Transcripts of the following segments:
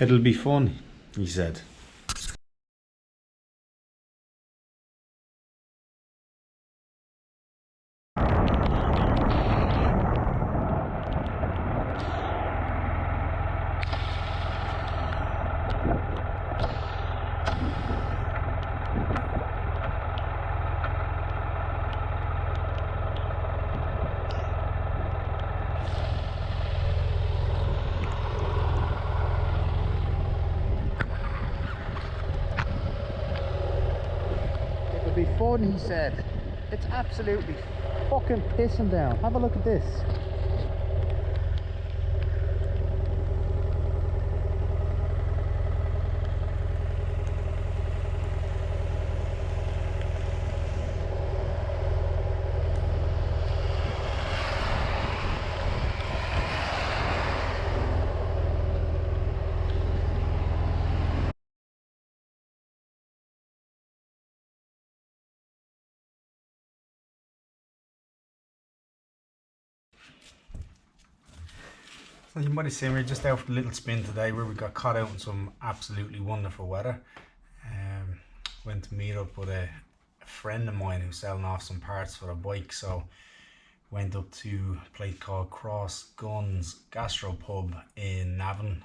It'll be fun, he said. It'll be fun, he said. It's absolutely fucking pissing down. Have a look at this. So you might have seen we're just out for a little spin today where we got caught out in some absolutely wonderful weather. Went to meet up with a friend of mine who's selling off some parts for a bike, so went up to a place called Cross Guns Gastropub in Navan.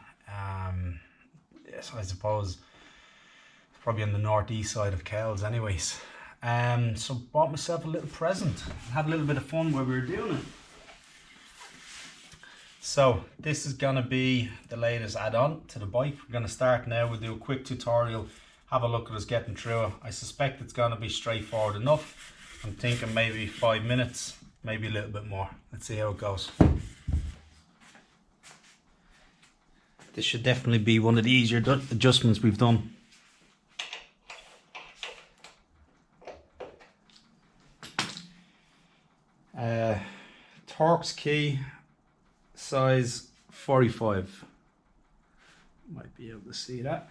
Yes, I suppose it's probably on the northeast side of Kells anyways. So bought myself a little present, had a little bit of fun while we were doing it. So this is gonna be the latest add-on to the bike. We're gonna start now. We'll do a quick tutorial, have a look at us getting through it. I suspect it's gonna be straightforward enough. I'm thinking maybe 5 minutes, maybe a little bit more. Let's see how it goes. This should definitely be one of the easier adjustments we've done. Torx key, size 45. Might be able to see that.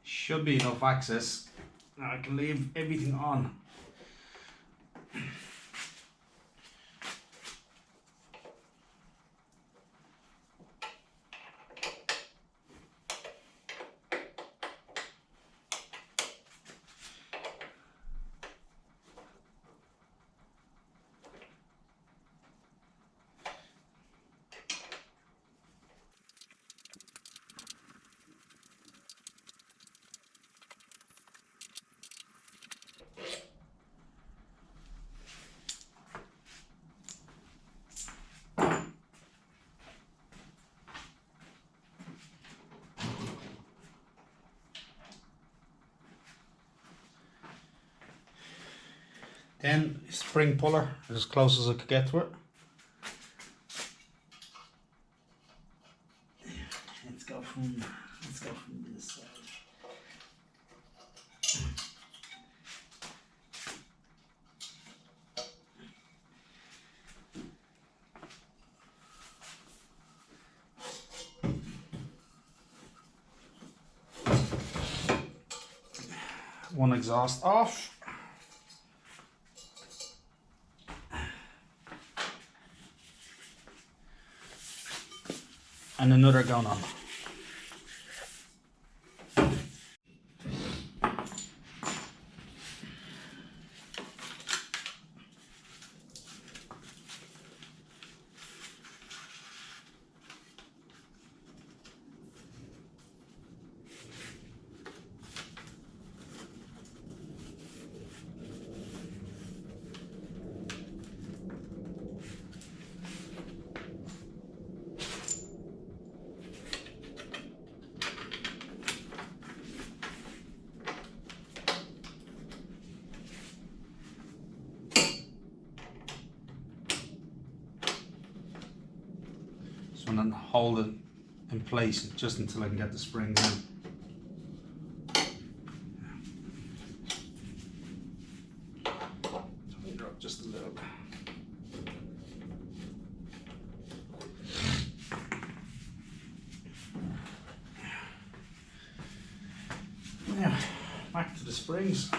Should be enough access. Now I can leave everything on. Then spring puller as close as I could get to it. Let's go from this side. One exhaust off. And another going on. And then hold it in place just until I can get the springs in. So we drop just a little bit. Yeah, back to the springs.